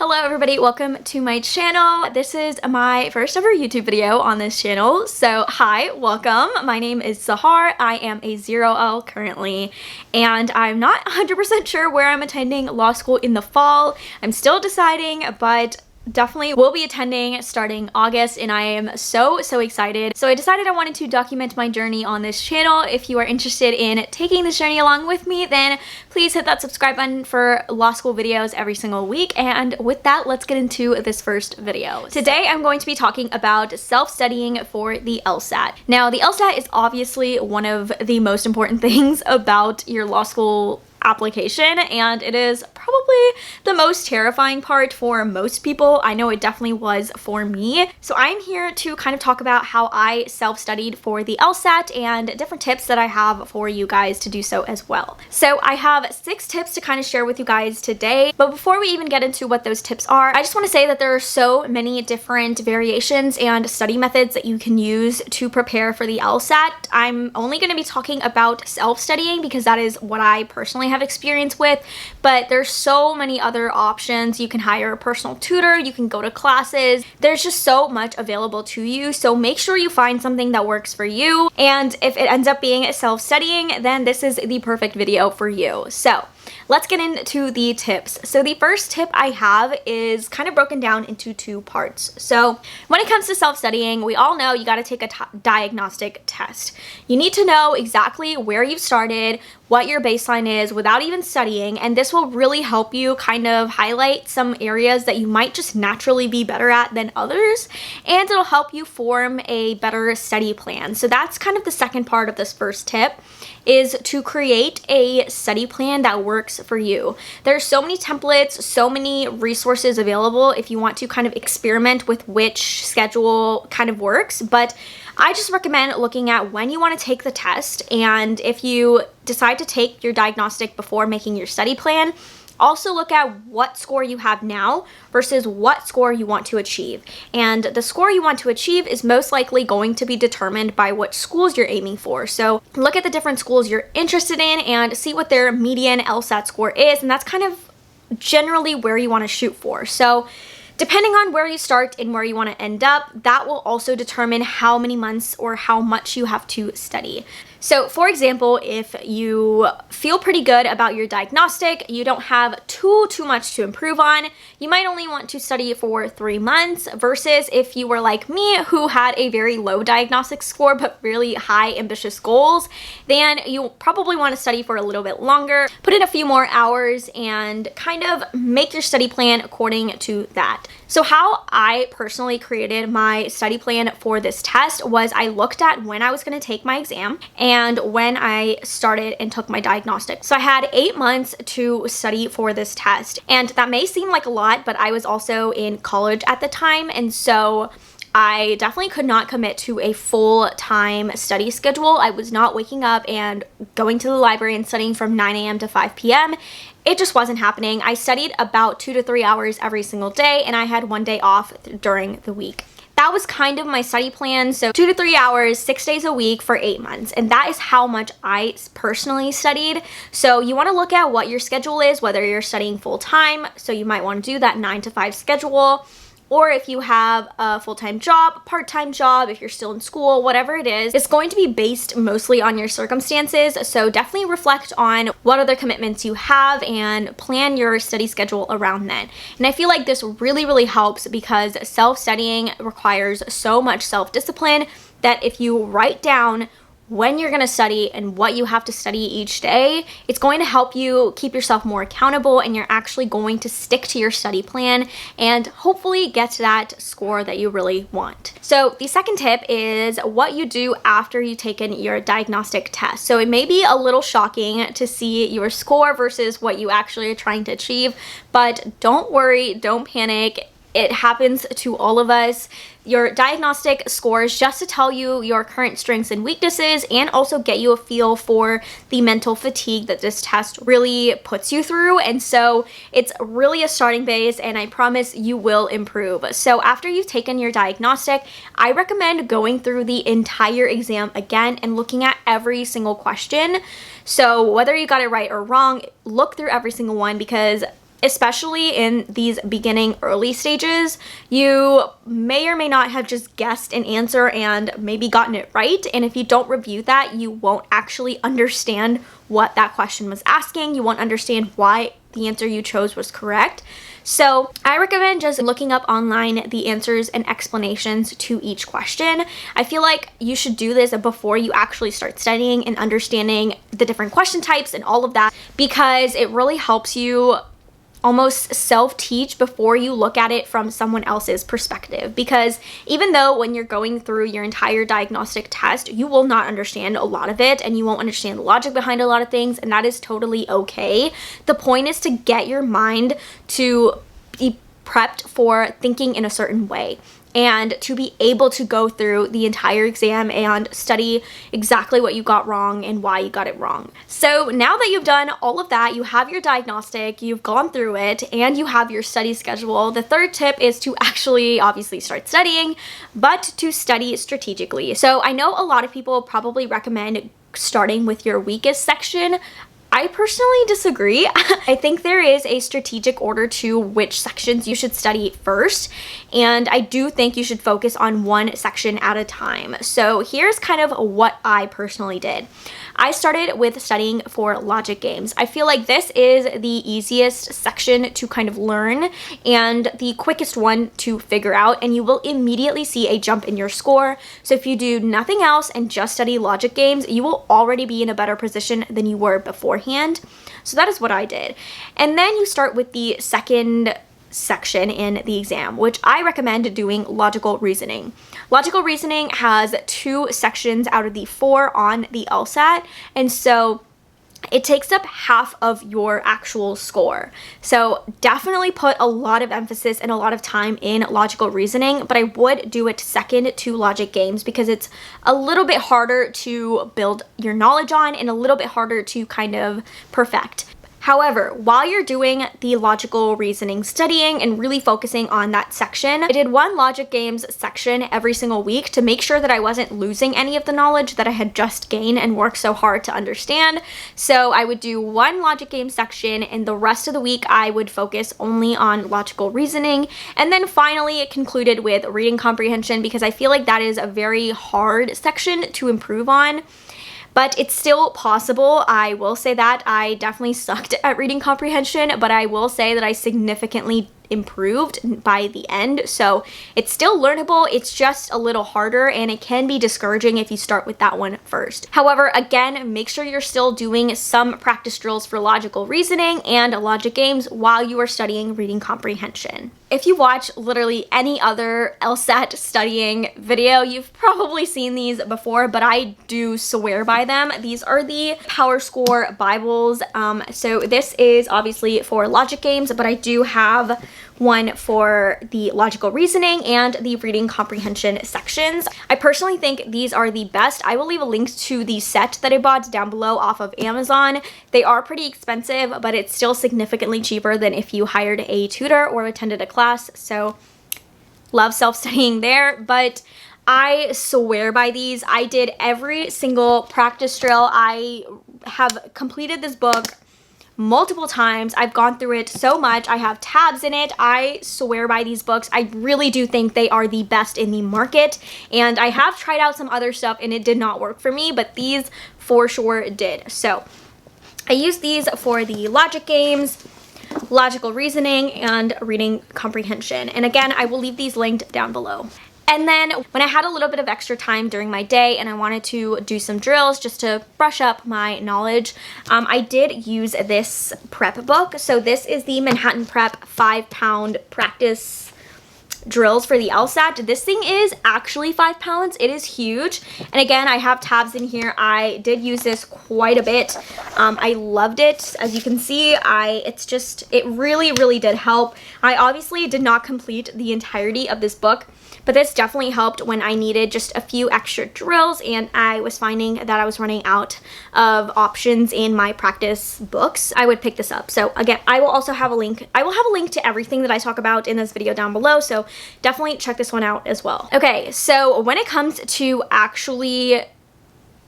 Hello everybody, welcome to my channel. This is my first ever YouTube video on this channel. So hi, welcome. My name is Sahar. I am a 0L currently, and I'm not 100% sure where I'm attending law school in the fall. I'm still deciding, but definitely will be attending starting August, and I am so excited. So I decided I wanted to document my journey on this channel. If you are interested in taking this journey along with me, then please hit that subscribe button for law school videos every single week. And with that, let's get into this first video. Today I'm going to be talking about self-studying for the LSAT. Now, the LSAT is obviously one of the most important things about your law school application, and it is probably the most terrifying part for most people. I know it definitely was for me. So I'm here to kind of talk about how I self-studied for the LSAT and different tips that I have for you guys to do so as well. So I have 6 tips to kind of share with you guys today, but before we even get into what those tips are, I just want to say that there are so many different variations and study methods that you can use to prepare for the LSAT. I'm only going to be talking about self-studying because that is what I personally have experience with, but there's so many other options. You can hire a personal tutor, you can go to classes. There's just so much available to you, so make sure you find something that works for you, and if it ends up being self-studying, then this is the perfect video for you. So let's get into the tips. So the first tip I have is kind of broken down into 2 parts. So when it comes to self-studying, we all know you got to take a diagnostic test. You need to know exactly where you've started, what your baseline is without even studying, and this will really help you kind of highlight some areas that you might just naturally be better at than others, and it'll help you form a better study plan. So that's kind of the second part of this first tip, is to create a study plan that works for you. There's so many templates, so many resources available if you want to kind of experiment with which schedule kind of works, but I just recommend looking at when you want to take the test, and if you decide to take your diagnostic before making your study plan, also look at what score you have now versus what score you want to achieve. And the score you want to achieve is most likely going to be determined by what schools you're aiming for. So look at the different schools you're interested in and see what their median LSAT score is, and that's kind of generally where you want to shoot for. So depending on where you start and where you want to end up, that will also determine how many months or how much you have to study. So for example, if you feel pretty good about your diagnostic, you don't have too much to improve on, you might only want to study for 3 months, versus if you were like me who had a very low diagnostic score but really high ambitious goals, then you probably want to study for a little bit longer, put in a few more hours, and kind of make your study plan according to that. So how I personally created my study plan for this test was I looked at when I was going to take my exam and when I started and took my diagnostic. So I had 8 months to study for this test, and that may seem like a lot, but I was also in college at the time, and so I definitely could not commit to a full-time study schedule. I was not waking up and going to the library and studying from 9 a.m. to 5 p.m. It just wasn't happening. I studied about 2 to 3 hours every single day, and I had 1 day off during the week. That was kind of my study plan. So 2 to 3 hours, 6 days a week for 8 months. And that is how much I personally studied. So you want to look at what your schedule is, whether you're studying full time. So you might want to do that 9 to 5 schedule. Or if you have a full-time job, part-time job, if you're still in school, whatever it is, it's going to be based mostly on your circumstances. So definitely reflect on what other commitments you have and plan your study schedule around that. And I feel like this really helps because self-studying requires so much self-discipline that if you write down when you're going to study and what you have to study each day, it's going to help you keep yourself more accountable, and you're actually going to stick to your study plan and hopefully get to that score that you really want. So the second tip is what you do after you've taken your diagnostic test. So it may be a little shocking to see your score versus what you actually are trying to achieve, but don't worry, don't panic. It happens to all of us. Your diagnostic score is just to tell you your current strengths and weaknesses, and also get you a feel for the mental fatigue that this test really puts you through. And so it's really a starting base, and I promise you will improve. So after you've taken your diagnostic, I recommend going through the entire exam again and looking at every single question. So whether you got it right or wrong, look through every single one, because especially in these beginning early stages, you may or may not have just guessed an answer and maybe gotten it right. And if you don't review that, you won't actually understand what that question was asking. You won't understand why the answer you chose was correct. So I recommend just looking up online the answers and explanations to each question. I feel like you should do this before you actually start studying and understanding the different question types and all of that, because it really helps you almost self-teach before you look at it from someone else's perspective. Because even though when you're going through your entire diagnostic test, you will not understand a lot of it and you won't understand the logic behind a lot of things, and that is totally okay. The point is to get your mind to be prepped for thinking in a certain way, and to be able to go through the entire exam and study exactly what you got wrong and why you got it wrong. So now that you've done all of that, you have your diagnostic, you've gone through it, and you have your study schedule, the third tip is to actually obviously start studying, but to study strategically. So I know a lot of people probably recommend starting with your weakest section. I personally disagree. I think there is a strategic order to which sections you should study first, and I do think you should focus on one section at a time. So here's kind of what I personally did. I started with studying for logic games. I feel like this is the easiest section to kind of learn and the quickest one to figure out, and you will immediately see a jump in your score. So if you do nothing else and just study logic games, you will already be in a better position than you were beforehand. So that is what I did. And then you start with the second section in the exam, which I recommend doing logical reasoning. Logical reasoning has 2 sections out of the 4 on the LSAT, and so it takes up half of your actual score. So definitely put a lot of emphasis and a lot of time in logical reasoning, but I would do it second to logic games because it's a little bit harder to build your knowledge on and a little bit harder to kind of perfect. However, while you're doing the logical reasoning studying and really focusing on that section, I did one logic games section every single week to make sure that I wasn't losing any of the knowledge that I had just gained and worked so hard to understand. So I would do one logic game section, and the rest of the week I would focus only on logical reasoning. And then finally it concluded with reading comprehension, because I feel like that is a very hard section to improve on. But it's still possible. I will say that I definitely sucked at reading comprehension, but I will say that I significantly improved by the end. So it's still learnable, it's just a little harder, and it can be discouraging if you start with that one first. However, again, make sure you're still doing some practice drills for logical reasoning and logic games while you are studying reading comprehension. If you watch literally any other LSAT studying video, you've probably seen these before, but I do swear by them. These are the Power Score Bibles. So this is obviously for logic games, but I do have one for the logical reasoning and the reading comprehension sections. I personally think these are the best. I will leave a link to the set that I bought down below off of Amazon. They are pretty expensive, but it's still significantly cheaper than if you hired a tutor or attended a class. So love self-studying there, but I swear by these. I did every single practice drill. I have completed this book multiple times. I've gone through it so much. I have tabs in it. I swear by these books. I really do think they are the best in the market, and I have tried out some other stuff and it did not work for me, but these for sure did. So I use these for the logic games, logical reasoning, and reading comprehension. And again, I will leave these linked down below. And then when I had a little bit of extra time during my day and I wanted to do some drills just to brush up my knowledge, I did use this prep book. So this is the Manhattan Prep 5-pound practice drills for the LSAT. This thing is actually 5 pounds. It is huge. And again, I have tabs in here. I did use this quite a bit. I loved it. As you can see, it really did help. I obviously did not complete the entirety of this book, but this definitely helped when I needed just a few extra drills and I was finding that I was running out of options in my practice books. I would pick this up. So again, I will also have a link. I will have a link to everything that I talk about in this video down below, so definitely check this one out as well. Okay, so when it comes to actually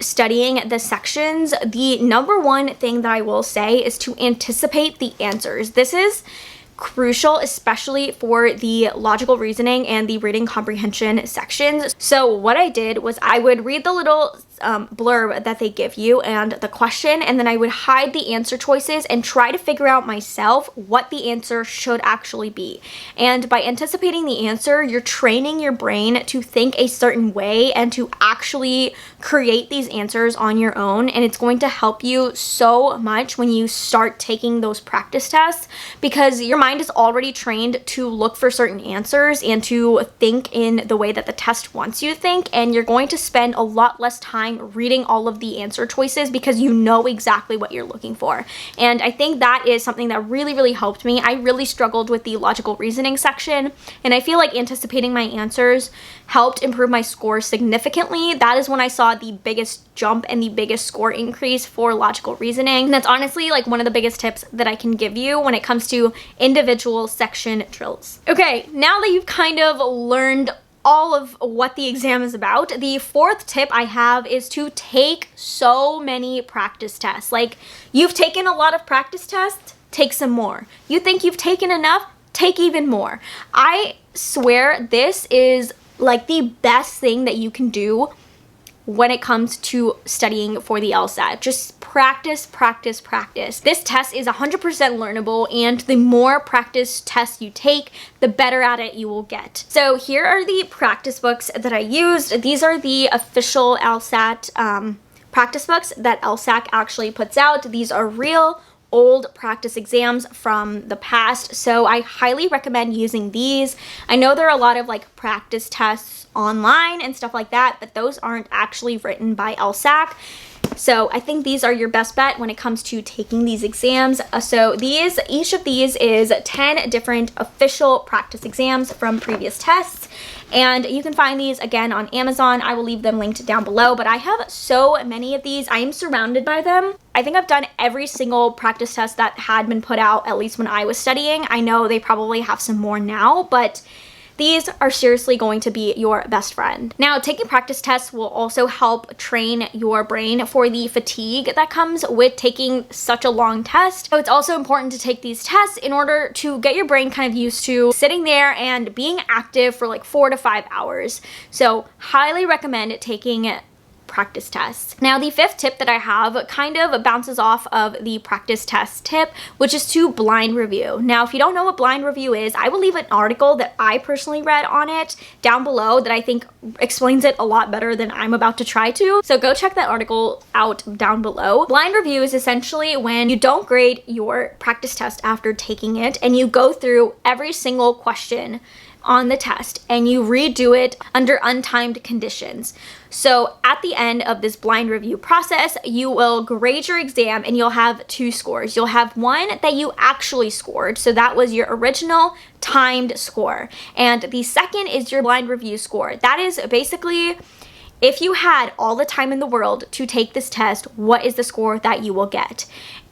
studying the sections, the number one thing that I will say is to anticipate the answers. This is crucial, especially for the logical reasoning and the reading comprehension sections. So what I did was I would read the little blurb that they give you and the question, and then I would hide the answer choices and try to figure out myself what the answer should actually be. And by anticipating the answer, you're training your brain to think a certain way and to actually create these answers on your own, and it's going to help you so much when you start taking those practice tests, because your mind is already trained to look for certain answers and to think in the way that the test wants you to think, and you're going to spend a lot less time reading all of the answer choices because you know exactly what you're looking for. And I think that is something that really helped me. I really struggled with the logical reasoning section, and I feel like anticipating my answers helped improve my score significantly. That is when I saw the biggest jump and the biggest score increase for logical reasoning. And that's honestly like one of the biggest tips that I can give you when it comes to individual section drills. Okay, now that you've kind of learned all of what the exam is about, the fourth tip I have is to take so many practice tests. Like, you've taken a lot of practice tests, take some more. You think you've taken enough, take even more. I swear this is like the best thing that you can do when it comes to studying for the LSAT. Just practice, practice, practice. This test is 100% learnable, and the more practice tests you take, the better at it you will get. So here are the practice books that I used. These are the official LSAT practice books that LSAC actually puts out. These are real old practice exams from the past, so I highly recommend using these. I know there are a lot of like practice tests online and stuff like that, but those aren't actually written by LSAC. So I think these are your best bet when it comes to taking these exams. So each of these is 10 different official practice exams from previous tests. And you can find these again on Amazon. I will leave them linked down below, but I have so many of these. I am surrounded by them. I think I've done every single practice test that had been put out, at least when I was studying. I know they probably have some more now, but these are seriously going to be your best friend. Now, taking practice tests will also help train your brain for the fatigue that comes with taking such a long test. So it's also important to take these tests in order to get your brain kind of used to sitting there and being active for like 4 to 5 hours. So highly recommend taking practice tests. Now, the fifth tip that I have kind of bounces off of the practice test tip, which is to blind review. Now, if you don't know what blind review is, I will leave an article that I personally read on it down below that I think explains it a lot better than I'm about to try to. So go check that article out down below. Blind review is essentially when you don't grade your practice test after taking it, and you go through every single question on the test and you redo it under untimed conditions. So at the end of this blind review process, you will grade your exam and you'll have 2 scores. You'll have one that you actually scored, so that was your original timed score. And the second is your blind review score. That is basically, if you had all the time in the world to take this test, what is the score that you will get?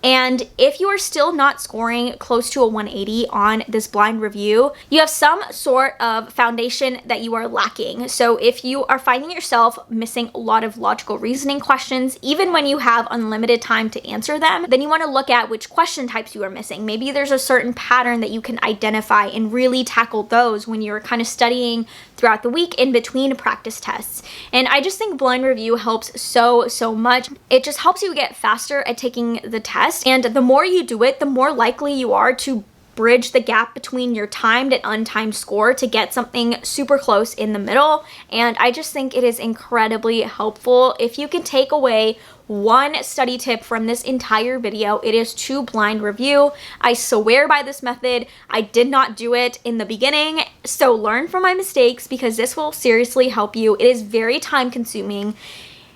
And if you are still not scoring close to a 180 on this blind review, you have some sort of foundation that you are lacking. So if you are finding yourself missing a lot of logical reasoning questions, even when you have unlimited time to answer them, then you want to look at which question types you are missing. Maybe there's a certain pattern that you can identify and really tackle those when you're kind of studying throughout the week in between practice tests. And I just think blind review helps so much. It just helps you get faster at taking the test. And the more you do it, the more likely you are to bridge the gap between your timed and untimed score to get something super close in the middle. And I just think it is incredibly helpful. If you can take away one study tip from this entire video, it is to blind review. I swear by this method. I did not do it in the beginning, so learn from my mistakes because this will seriously help you. It is very time consuming.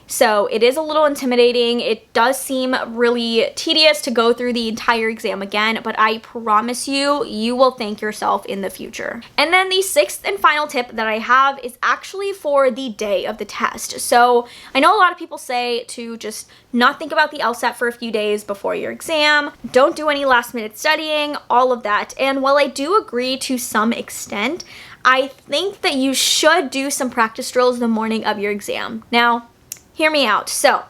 So it is a little intimidating. It does seem really tedious to go through the entire exam again, but I promise you, you will thank yourself in the future. And then the sixth and final tip that I have is actually for the day of the test. So I know a lot of people say to just not think about the LSAT for a few days before your exam, don't do any last minute studying, all of that. And while I do agree to some extent, I think that you should do some practice drills the morning of your exam. Now, hear me out. So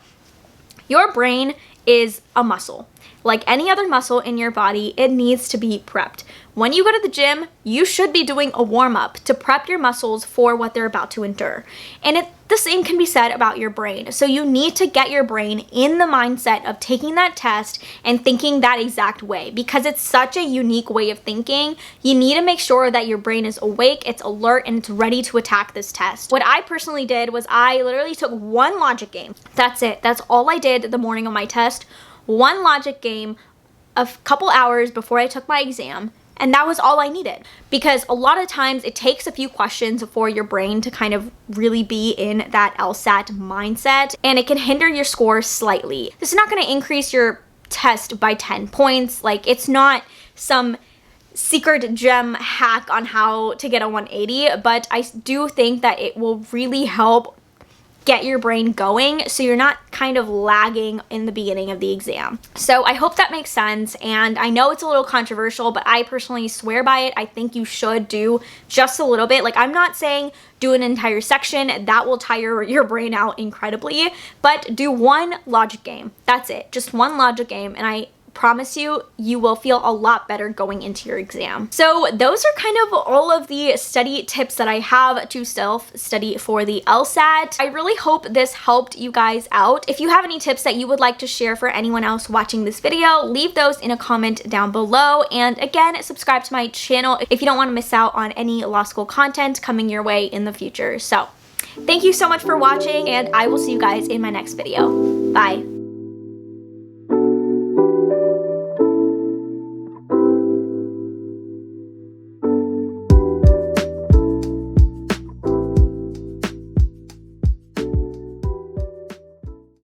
your brain is a muscle. Like any other muscle in your body, it needs to be prepped. When you go to the gym, you should be doing a warm-up to prep your muscles for what they're about to endure. And the same can be said about your brain. So you need to get your brain in the mindset of taking that test and thinking that exact way, because it's such a unique way of thinking. You need to make sure that your brain is awake, it's alert, and it's ready to attack this test. What I personally did was I literally took one logic game. That's it. That's all I did the morning of my test. One logic game a couple hours before I took my exam. And that was all I needed, because a lot of times it takes a few questions for your brain to kind of really be in that LSAT mindset, and it can hinder your score slightly. This is not going to increase your test by 10 points. Like, it's not some secret gem hack on how to get a 180, but I do think that it will really help get your brain going so you're not kind of lagging in the beginning of the exam. So I hope that makes sense, and I know it's a little controversial, but I personally swear by it. I think you should do just a little bit. Like, I'm not saying do an entire section, that will tire your brain out incredibly, but do one logic game. That's it, just one logic game, and I promise you, you will feel a lot better going into your exam. So those are kind of all of the study tips that I have to self-study for the LSAT. I really hope this helped you guys out. If you have any tips that you would like to share for anyone else watching this video, leave those in a comment down below. And again, subscribe to my channel if you don't want to miss out on any law school content coming your way in the future. So thank you so much for watching, and I will see you guys in my next video. Bye.